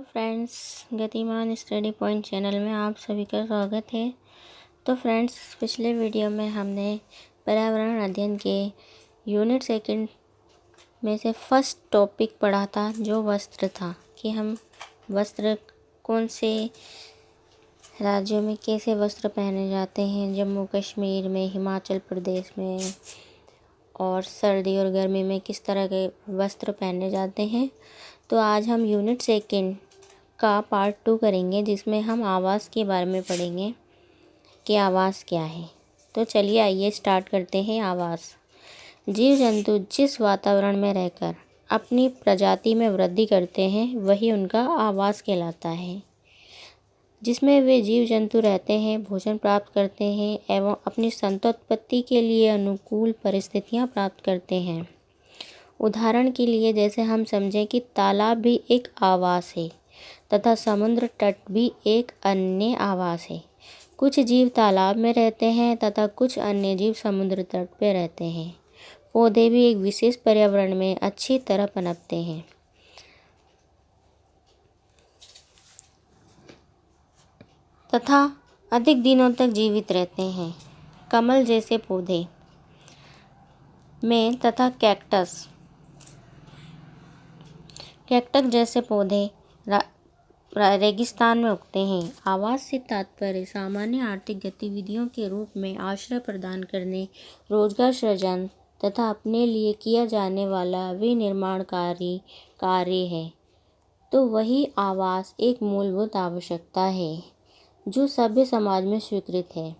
Friends, गतिमान study point channel में आप सभी का स्वागत है। तो फ्रेंड्स, पिछले वीडियो में हमने पर्यावरण अध्ययन के यूनिट सेकंड में से फर्स्ट टॉपिक पढ़ा था, जो वस्त्र था कि हम वस्त्र कौन से राज्यों में कैसे वस्त्र पहने जाते हैं, जम्मू कश्मीर में, हिमाचल प्रदेश में, और सर्दी और गर्मी में किस तरह के वस्त्र पहने जाते हैं। तो आज हम यूनिट सेकंड का पार्ट 2 करेंगे, जिसमें हम आवास के बारे में पढ़ेंगे कि आवास क्या है। तो चलिए आइए स्टार्ट करते हैं। आवास जीव जंतु जिस वातावरण में रहकर अपनी प्रजाति में वृद्धि करते हैं, वही उनका आवास कहलाता है। जिसमें वे जीव जंतु रहते हैं, भोजन प्राप्त करते हैं एवं अपनी संतानोत्पत्ति के लिए अनुकूल परिस्थितियां प्राप्त करते हैं। उदाहरण के लिए जैसे हम समझें कि तालाब भी एक आवास है तथा समुद्र तट भी एक अन्य आवास है। कुछ जीव तालाब में रहते हैं तथा कुछ अन्य जीव समुद्र तट पर रहते हैं। पौधे भी एक विशेष पर्यावरण में अच्छी तरह पनपते हैं तथा अधिक दिनों तक जीवित रहते हैं। कमल जैसे पौधे में तथा कैक्टस जैसे पौधे रेगिस्तान में उगते हैं। आवास से तात्पर्य सामान्य आर्थिक गतिविधियों के रूप में आश्रय प्रदान करने, रोजगार सृजन तथा अपने लिए किया जाने वाला विनिर्माणकारी कार्य है। तो वही आवास एक मूलभूत आवश्यकता है जो सभ्य समाज में स्वीकृत है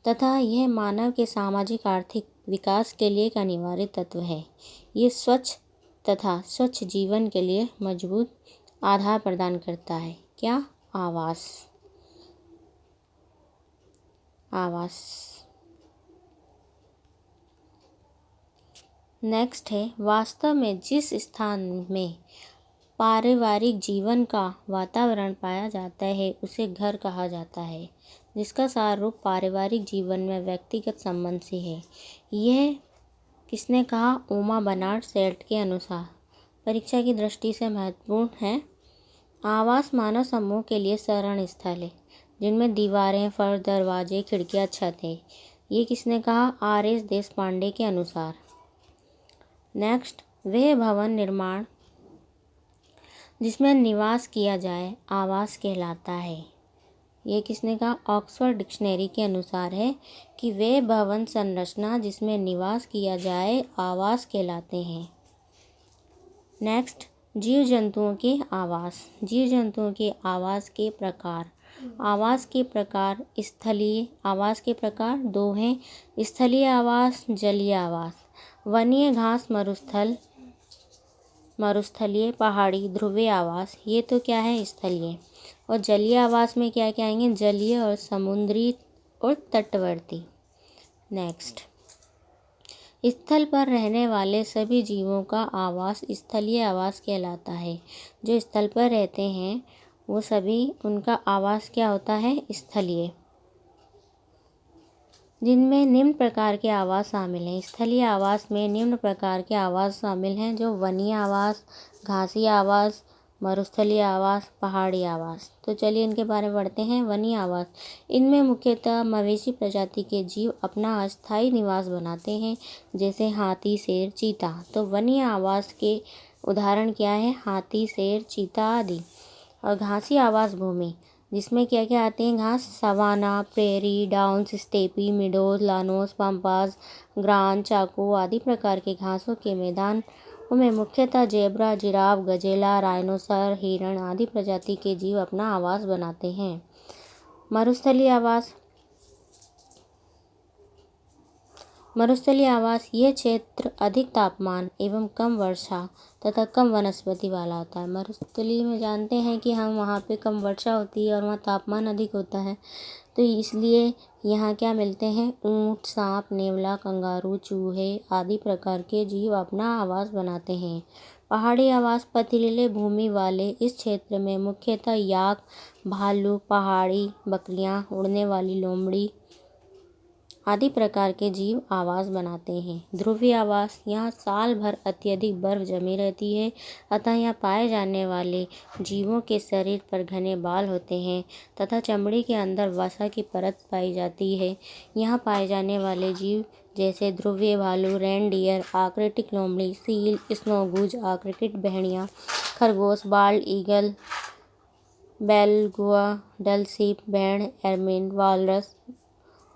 तथा यह मानव के सामाजिक आर्थिक विकास के लिए एक अनिवार्य तत्व है। ये स्वच्छ जीवन के लिए मजबूत आधार प्रदान करता है। क्या? आवास। नेक्स्ट है, वास्तव में जिस स्थान में पारिवारिक जीवन का वातावरण पाया जाता है उसे घर कहा जाता है, जिसका सार रूप पारिवारिक जीवन में व्यक्तिगत संबंध से है। यह किसने कहा? ओमा बर्नार्ड शेल्ड के अनुसार परीक्षा की दृष्टि से महत्वपूर्ण है। आवास मानव समूह के लिए शरण स्थल है जिनमें दीवारें, फर्श, दरवाजे, खिड़कियां, छत है। ये किसने कहा? R.S. देशपांडे के अनुसार। नेक्स्ट, वह भवन निर्माण जिसमें निवास किया जाए आवास कहलाता है। ये किसने कहा? ऑक्सफोर्ड डिक्शनरी के अनुसार है कि वे भवन संरचना जिसमें निवास किया जाए आवास कहलाते हैं। नेक्स्ट, जीव जंतुओं के आवास। जीव जंतुओं के आवास के प्रकार। आवास के प्रकार स्थलीय आवास के प्रकार 2 हैं, स्थलीय आवास, जलीय आवास। वनीय घास मरुस्थलीय, पहाड़ी, ध्रुवीय आवास। ये तो क्या है? स्थलीय। और जलीय आवास में क्या क्या आएंगे? जलीय और समुद्री और तटवर्ती। नेक्स्ट, स्थल पर रहने वाले सभी जीवों का आवास स्थलीय आवास कहलाता है। जो स्थल पर रहते हैं वो सभी, उनका आवास क्या होता है? स्थलीय। जिनमें निम्न प्रकार के आवास शामिल हैं। स्थलीय आवास में निम्न प्रकार के आवास शामिल हैं, जो वनीय आवास, घासी आवास, मरुस्थलीय आवास, पहाड़ी आवास। तो चलिए इनके बारे में पढ़ते हैं। वनीय आवास, इनमें मुख्यतः मवेशी प्रजाति के जीव अपना अस्थायी निवास बनाते हैं, जैसे हाथी, शेर, चीता। तो वनीय आवास के उदाहरण क्या है? हाथी, शेर, चीता आदि। और घासी आवास भूमि, जिसमें क्या क्या आते हैं? घास, savanna, prairie, downs, steppe, meadows, llanos, pampas, Gran, Chaco आदि प्रकार के घासों के मैदान में मुख्यतः जेब्रा, जिराफ, गजेला, राइनोसर, हिरण आदि प्रजाति के जीव अपना आवास बनाते हैं। मरुस्थलीय आवास। मरुस्थलीय आवास, यह क्षेत्र अधिक तापमान एवं कम वर्षा तथा कम वनस्पति वाला होता है। मरुस्थलीय में जानते हैं कि हम वहाँ पे कम वर्षा होती है और वहाँ तापमान अधिक होता है, तो इसलिए यहाँ क्या मिलते हैं? ऊँट, सांप, नेवला, कंगारू, चूहे आदि प्रकार के जीव अपना आवास बनाते हैं। पहाड़ी आवास, पथरीले भूमि वाले इस क्षेत्र में मुख्यतः याक, भालू, पहाड़ी बकरियाँ, उड़ने वाली लोमड़ी आदि प्रकार के जीव आवास बनाते हैं। ध्रुवीय आवास, यहाँ साल भर अत्यधिक बर्फ जमी रहती है, अतः यहाँ पाए जाने वाले जीवों के शरीर पर घने बाल होते हैं तथा चमड़ी के अंदर वसा की परत पाई जाती है। यहाँ पाए जाने वाले जीव जैसे ध्रुवीय भालू, रेनडियर, आर्कटिक लोमड़ी, सील, स्नोगूज, आर्कटिक भेड़िया, खरगोश, बाल्ड ईगल, बेलगुआ, डलसीप, भेड़, एरमिन, वालरस,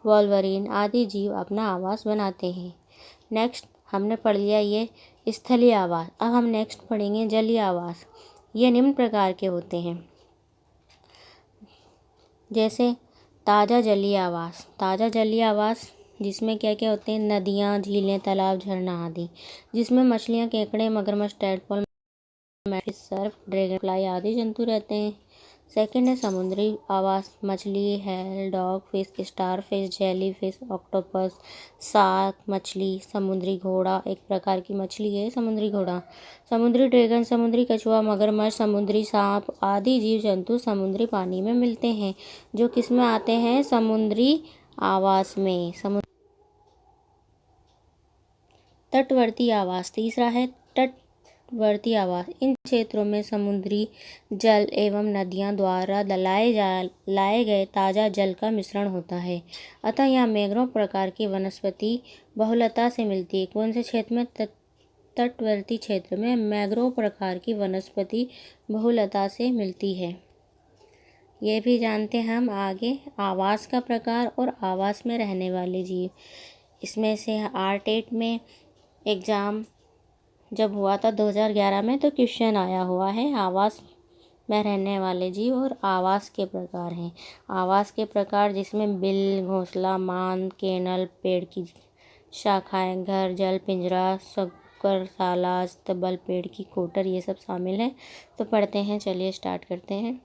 वॉल्वरिन आदि जीव अपना आवास बनाते हैं। नेक्स्ट हमने पढ़ लिया ये स्थलीय आवास। अब हम नेक्स्ट पढ़ेंगे जलीय आवास। ये निम्न प्रकार के होते हैं, जैसे ताज़ा जलीय आवास। ताज़ा जलीय आवास जिसमें क्या क्या होते हैं, नदियाँ, झीलें, तालाब, झरना आदि, जिसमें मछलियाँ, केकड़े, मगरमच्छ, टैडपोल, मैटफिश, सर्फ, ड्रैगन फ्लाई आदि जंतु रहते हैं। सेकंड है समुद्री आवास। मछली, whale, dogfish, starfish, jellyfish, octopus, shark मछली, समुद्री घोड़ा एक प्रकार की मछली है समुद्री घोड़ा, समुद्री ड्रैगन, समुद्री कछुआ, मगरमच्छ, समुद्री सांप आदि जीव जंतु समुद्री पानी में मिलते हैं, जो किस में आते हैं, समुद्री आवास में। तटवर्ती आवास। तीसरा है तटवर्ती आवास। इन क्षेत्रों में समुद्री जल एवं नदियां द्वारा लाए गए ताज़ा जल का मिश्रण होता है, अतः यहाँ मैंग्रोव प्रकार की वनस्पति बहुलता से मिलती है। कौन से क्षेत्र में, तटवर्ती क्षेत्र में मैंग्रोव प्रकार की वनस्पति बहुलता से मिलती है। ये भी जानते हैं हम आगे आवास का प्रकार और आवास में रहने वाले जीव। इसमें से आर-टेट में एग्ज़ाम जब हुआ था 2011 में, तो क्वेश्चन आया हुआ है आवास में रहने वाले जीव और आवास के प्रकार हैं। आवास के प्रकार जिसमें बिल, घोंसला, मांद, केनल, पेड़ की शाखाएं, घर, जल पिंजरा, शक्करशाला, अस्तबल, पेड़ की कोटर, ये सब शामिल हैं। तो पढ़ते हैं, चलिए स्टार्ट करते हैं।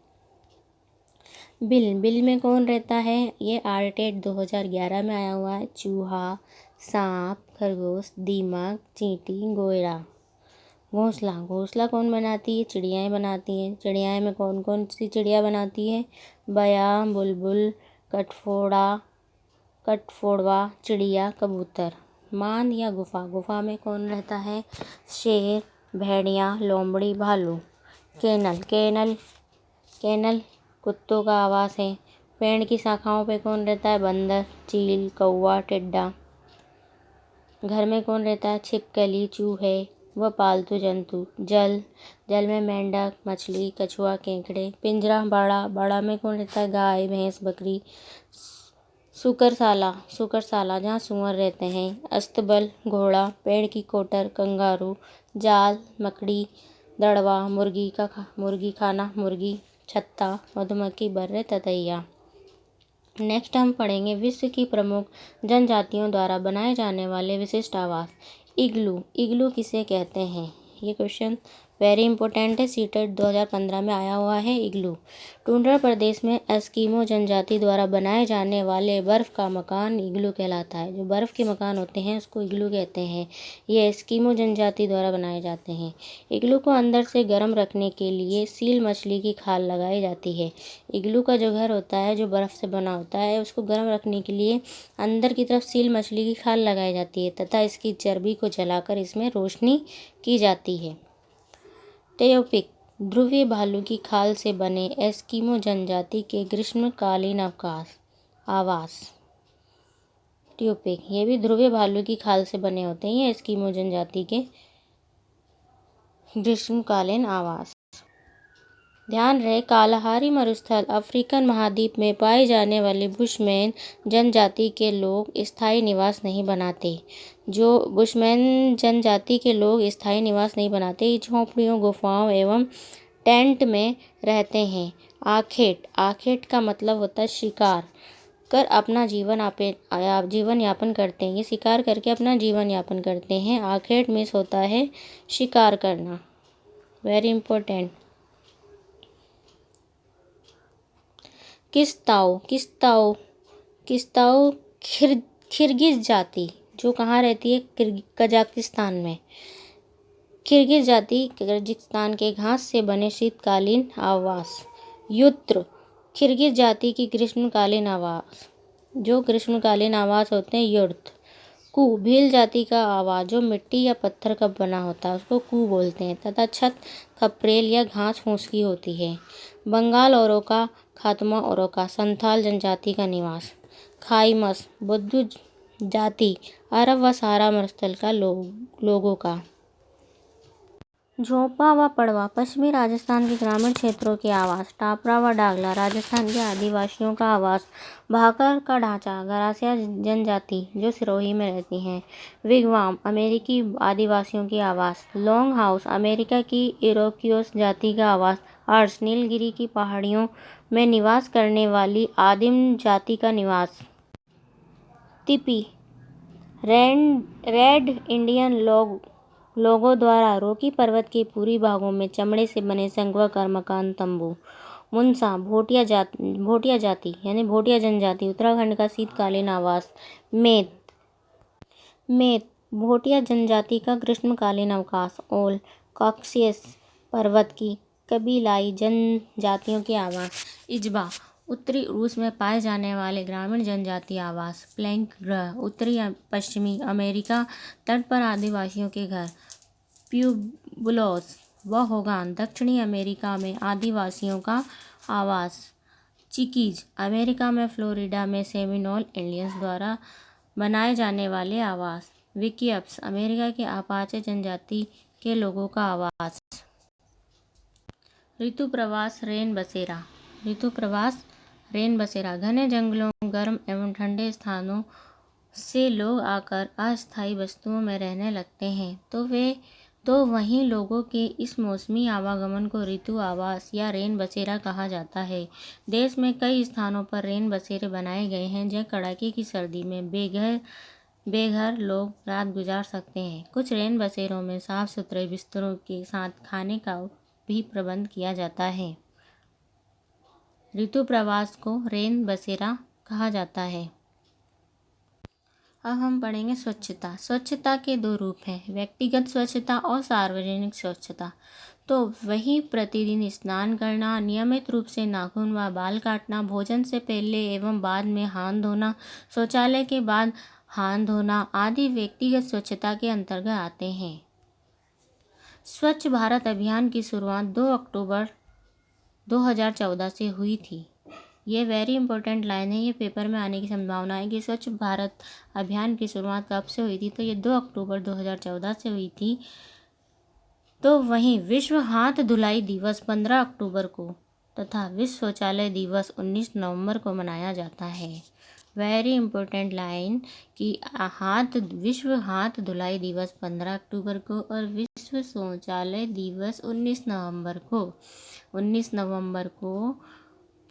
बिल में कौन रहता है, ये आर-टेट 2011 में आया हुआ है। चूहा, सांप, खरगोश, दीमक, चींटी, गोयरा। घोंसला कौन बनाती है, चिड़ियाएँ बनाती हैं। चिड़ियाएँ में कौन कौन सी चिड़िया बनाती है, बया, बुलबुल, कठफोड़वा चिड़िया, कबूतर। मांद या गुफा में कौन रहता है, शेर, भेड़िया, लोमड़ी, भालू। केनल कुत्तों का आवास है। पेड़ की शाखाओं पे कौन रहता है, बंदर, चील, कौवा, टिड्डा। घर में कौन रहता है, छिपकली, चूहे व पालतू जंतु। जल में मेंढक, मछली, कछुआ, केकड़े। पिंजरा बड़ा में कौन रहता है, गाय, भैंस, बकरी। सुकरशाला जहाँ सूअर रहते हैं। अस्तबल घोड़ा, पेड़ की कोटर, कंगारू। जाल मकड़ी, दड़वा, मुर्गी खाना, मुर्गी, छत्ता, मधुमक्खी, बर्रे, ततैया। नेक्स्ट हम पढ़ेंगे विश्व की प्रमुख जनजातियों द्वारा बनाए जाने वाले विशिष्ट आवास। इग्लू किसे कहते हैं, ये क्वेश्चन वेरी इंपॉर्टेंट है, सीटेट 2015 में आया हुआ है। इग्लू टुंड्रा प्रदेश में एस्किमो जनजाति द्वारा बनाए जाने वाले बर्फ़ का मकान इग्लू कहलाता है। जो बर्फ़ के मकान होते हैं उसको इग्लू कहते हैं। ये एस्किमो जनजाति द्वारा बनाए जाते हैं। इग्लू को अंदर से गर्म रखने के लिए सील मछली की खाल लगाई जाती है। इग्लू का जो घर होता है, जो बर्फ़ से बना होता है, उसको गर्म रखने के लिए अंदर की तरफ सील मछली की खाल लगाई जाती है तथा इसकी चर्बी को जलाकर इसमें रोशनी की जाती है। टेओपिक ध्रुवीय भालू की खाल से बने एस्किमो जनजाति के ग्रीष्मकालीन आवास। टेओपिक ये भी ध्रुवीय भालू की खाल से बने होते हैं, ये एस्किमो जनजाति के ग्रीष्मकालीन आवास। ध्यान रहे, कालाहारी मरुस्थल अफ्रीकन महाद्वीप में पाए जाने वाले बुशमैन जनजाति के लोग स्थायी निवास नहीं बनाते। जो बुशमैन जनजाति के लोग स्थायी निवास नहीं बनाते, झोंपड़ियों, गुफाओं एवं टेंट में रहते हैं। आखेट का मतलब होता है शिकार कर अपना जीवन यापन करते हैं। ये शिकार करके अपना जीवन यापन करते हैं। आखेट मीन्स होता है शिकार करना, वेरी इंपॉर्टेंट। किस्ताओ किर्गिज जाति जो कहाँ रहती है, कजाकिस्तान में। किर्गिज जाति कजाकिस्तान के घास से बने शीतकालीन आवास। युत्र किर्गिज जाति की ग्रीष्मकालीन आवास। जो ग्रीष्मकालीन आवास होते हैं यर्थ। कू, भील जाति का आवास जो मिट्टी या पत्थर का बना होता है उसको कू बोलते हैं तथा छत खपरेल या घास फूस की होती है। बंगाल औरोका, खातमा औरोका, संथाल जनजाति का निवास। खाईमस, बुद्धू जाति, अरब व सहारा मरुस्थल का लोगों का। झोंपा व पड़वा, पश्चिमी राजस्थान के ग्रामीण क्षेत्रों के आवास। टापरा व डागला, राजस्थान के आदिवासियों का आवास। भाकर का ढांचा, गरासिया जनजाति जो सिरोही में रहती हैं। विगवाम, अमेरिकी आदिवासियों की आवास। लॉन्ग हाउस, अमेरिका की इरोक्योस जाति का आवास। अर्श, नीलगिरी की पहाड़ियों में निवास करने वाली आदिम जाति का निवास। तिपी, रेड इंडियन लोगों द्वारा रोकी पर्वत के पूर्वी भागों में चमड़े से बने संगवाकार मकान तंबू। मुनसा, भोटिया जाति यानी भोटिया जनजाति उत्तराखंड का शीतकालीन आवास। मेत, भोटिया जनजाति का ग्रीष्मकालीन अवकाश। ओल, कॉकसियस पर्वत की कबीलाई जनजातियों के आवास। इजबा, उत्तरी रूस में पाए जाने वाले ग्रामीण जनजाति आवास। प्लैंक ग्रह, उत्तरी पश्चिमी अमेरिका तट पर आदिवासियों के घर। प्यूब्लोस व होगान, दक्षिणी अमेरिका में आदिवासियों का आवास। चिकीज, अमेरिका में फ्लोरिडा में सेमिनोल इंडियंस द्वारा बनाए जाने वाले आवास। विकिअप्स, अमेरिका के अपाचे जनजाति के लोगों का आवास। ऋतु प्रवास रेन बसेरा, घने जंगलों, गर्म एवं ठंडे स्थानों से लोग आकर अस्थायी बस्तियों में रहने लगते हैं तो वहीं लोगों के इस मौसमी आवागमन को ऋतु आवास या रेन बसेरा कहा जाता है। देश में कई स्थानों पर रेन बसेरे बनाए गए हैं जहाँ कड़ाके की सर्दी में बेघर लोग रात गुजार सकते हैं। कुछ रेन बसेरों में साफ सुथरे बिस्तरों के साथ खाने का भी प्रबंध किया जाता है। ऋतु प्रवास को रेन बसेरा कहा जाता है। अब हम पढ़ेंगे स्वच्छता। स्वच्छता के दो रूप हैं, व्यक्तिगत स्वच्छता और सार्वजनिक स्वच्छता। तो वही प्रतिदिन स्नान करना, नियमित रूप से नाखून व बाल काटना, भोजन से पहले एवं बाद में हाथ धोना, शौचालय के बाद हाथ धोना आदि व्यक्तिगत स्वच्छता के अंतर्गत आते हैं। स्वच्छ भारत अभियान की शुरुआत 2 अक्टूबर 2014 से हुई थी। ये वेरी इंपॉर्टेंट लाइन है, ये पेपर में आने की संभावना है कि स्वच्छ भारत अभियान की शुरुआत कब से हुई थी, तो ये 2 अक्टूबर 2014 से हुई थी। तो वहीं विश्व हाथ धुलाई दिवस 15 अक्टूबर को तथा विश्व शौचालय दिवस 19 नवंबर को मनाया जाता है। वेरी इंपॉर्टेंट लाइन कि विश्व हाथ धुलाई दिवस 15 अक्टूबर को और विश्व शौचालय दिवस 19 नवंबर को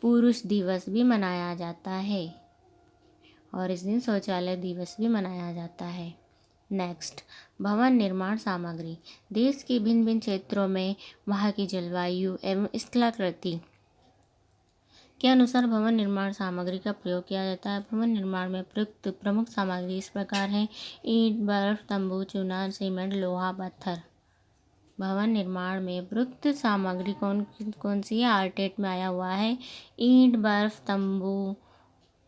पुरुष दिवस भी मनाया जाता है और इस दिन शौचालय दिवस भी मनाया जाता है। नेक्स्ट, भवन निर्माण सामग्री। देश के भिन्न भिन्न क्षेत्रों में वहाँ की जलवायु एवं स्थलाकृति के अनुसार भवन निर्माण सामग्री का प्रयोग किया जाता है। भवन निर्माण में प्रयुक्त प्रमुख सामग्री इस प्रकार है: ईंट, बर्फ, तंबू, चूना, सीमेंट, लोहा, पत्थर। भवन निर्माण में प्रयुक्त सामग्री कौन सी है? आर्टेट में आया हुआ है ईंट, बर्फ, तंबू,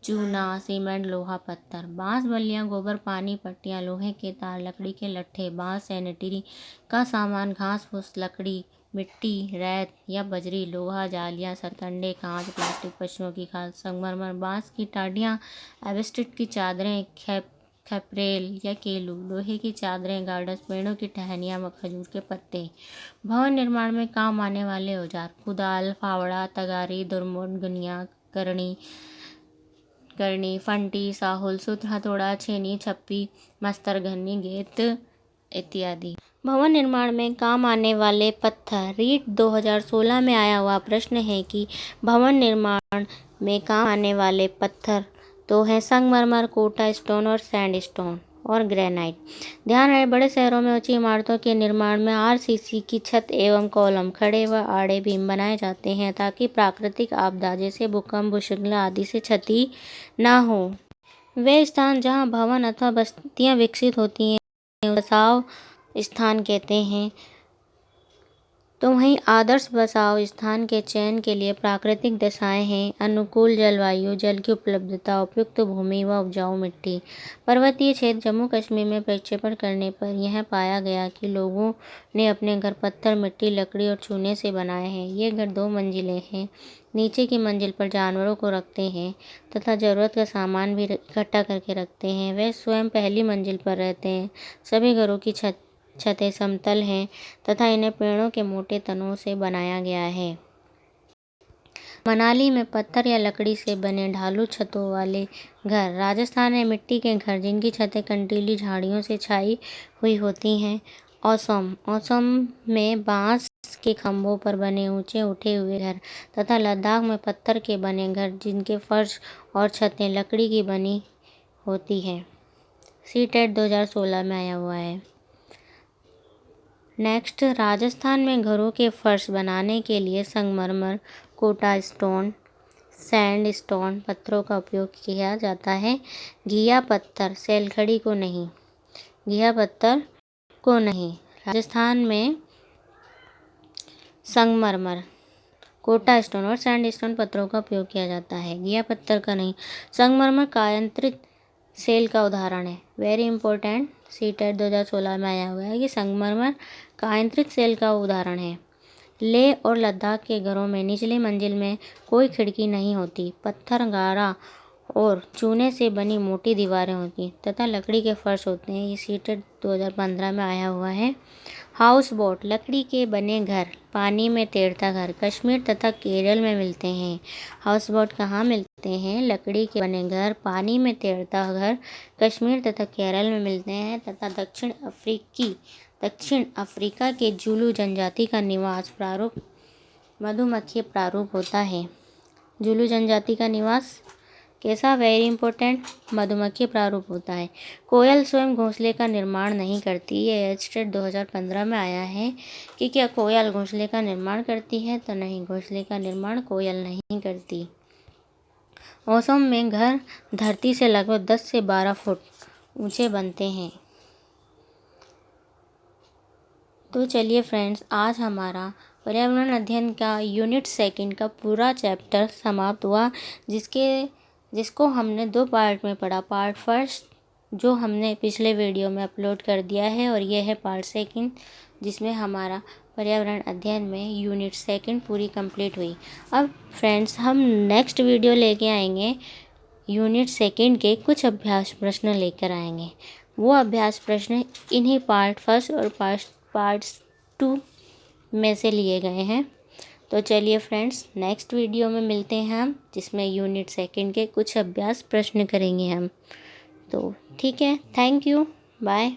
चूना, सीमेंट, लोहा, पत्थर। बांस, बल्लियां, गोबर, पानी, पट्टियां, लोहे के तार, लकड़ी के लट्ठे, बांस सैनिटरी का सामान, घास फूस, लकड़ी, मिट्टी, रेत या बजरी, लोहा, जालियां, सरकंडे, कांच, प्लास्टिक, पशुओं की खाद, संगमरमर, बांस की टाटियां, एस्बेस्टस की चादरें, खपरेल या केलू, लोहे की चादरें, गार्डर्स, पेड़ों की टहनियाँ व खजूर के पत्ते। भवन निर्माण में काम आने वाले औजार: कुदाल, फावड़ा, तगारी, दुरमुट, गुनिया, करनी, फंटी, साहुल, सूत्र, हथौड़ा, छेनी, छप्पी, मस्तर, घनी, गेत इत्यादि। भवन निर्माण में काम आने वाले पत्थर। रीट 2016 में आया हुआ प्रश्न है कि भवन निर्माण में काम आने वाले पत्थर तो हैं संगमरमर, कोटा स्टोन और सैंडस्टोन और ग्रेनाइट। ध्यान रहे, बड़े शहरों में ऊंची इमारतों के निर्माण में आरसीसी की छत एवं कॉलम, खड़े व आड़े बीम बनाए जाते हैं ताकि प्राकृतिक आपदा जैसे भूकंप, भूस्खलन आदि से क्षति न हो। वे स्थान जहां भवन अथवा बस्तियां विकसित होती हैं बसाव स्थान कहते हैं। तो वहीं आदर्श बसाव स्थान के चयन के लिए प्राकृतिक दशाएं हैं: अनुकूल जलवायु, जल की उपलब्धता, उपयुक्त भूमि व उपजाऊ मिट्टी। पर्वतीय क्षेत्र जम्मू कश्मीर में प्रक्षेपण करने पर यह पाया गया कि लोगों ने अपने घर पत्थर, मिट्टी, लकड़ी और चूने से बनाए हैं। ये घर 2 मंजिलें हैं। नीचे की मंजिल पर जानवरों को रखते हैं तथा ज़रूरत का सामान भी इकट्ठा करके रखते हैं। वे स्वयं पहली मंजिल पर रहते हैं। सभी घरों की छतें समतल हैं तथा इन्हें पेड़ों के मोटे तनों से बनाया गया है। मनाली में पत्थर या लकड़ी से बने ढालू छतों वाले घर। राजस्थान में मिट्टी के घर जिनकी छतें कंटीली झाड़ियों से छाई हुई होती हैं। असम में बांस के खंभों पर बने ऊंचे उठे हुए घर तथा लद्दाख में पत्थर के बने घर जिनके फर्श और छतें लकड़ी की बनी होती हैं। सीटेट 2016 में आया हुआ है। नेक्स्ट, राजस्थान में घरों के फर्श बनाने के लिए संगमरमर, कोटा स्टोन, सैंडस्टोन पत्थरों का उपयोग किया जाता है। घिया पत्थर सैलखड़ी को नहीं। राजस्थान में संगमरमर, कोटा स्टोन और सैंडस्टोन पत्थरों का उपयोग किया जाता है, घिया पत्थर का नहीं। संगमरमर कायांतरित सेल का उदाहरण है। वेरी इंपॉर्टेंट, सीटेट 2016 में आया हुआ है कि संगमरमर कायांतरित सेल का उदाहरण है। लेह और लद्दाख के घरों में निचली मंजिल में कोई खिड़की नहीं होती। पत्थर, गारा और चूने से बनी मोटी दीवारें होती तथा लकड़ी के फर्श होते हैं। ये सीटेट 2015 में आया हुआ है। हाउस बोट लकड़ी के बने घर, पानी में तैरता घर कश्मीर तथा केरल में मिलते हैं। हाउस बोट कहाँ मिलते हैं? लकड़ी के बने घर, पानी में तैरता घर कश्मीर तथा केरल में मिलते हैं तथा दक्षिण अफ्रीका के जुलू जनजाति का निवास प्रारूप मधुमक्खी प्रारूप होता है। जुलू जनजाति का निवास कैसा? वेरी इंपॉर्टेंट, मधुमक्खी प्रारूप होता है। कोयल स्वयं घोंसले का निर्माण नहीं करती। ये सीटेट 2015 में आया है कि क्या कोयल घोंसले का निर्माण करती है? तो नहीं, घोंसले का निर्माण कोयल नहीं करती। असम में घर धरती से लगभग 10 से 12 फुट ऊंचे बनते हैं। तो चलिए फ्रेंड्स, आज हमारा पर्यावरण अध्ययन का यूनिट 2 का पूरा चैप्टर समाप्त हुआ, जिसको हमने 2 पार्ट में पढ़ा। पार्ट फर्स्ट जो हमने पिछले वीडियो में अपलोड कर दिया है और यह है पार्ट 2 जिसमें हमारा पर्यावरण अध्ययन में यूनिट 2 पूरी कंप्लीट हुई। अब फ्रेंड्स, हम नेक्स्ट वीडियो लेके आएंगे, यूनिट 2 के कुछ अभ्यास प्रश्न लेकर आएंगे। वो अभ्यास प्रश्न इन्हीं पार्ट फर्स्ट और पार्ट्स 2 में से लिए गए हैं। तो चलिए फ्रेंड्स, नेक्स्ट वीडियो में मिलते हैं हम, जिसमें यूनिट 2 के कुछ अभ्यास प्रश्न करेंगे हम। तो ठीक है, थैंक यू, बाय।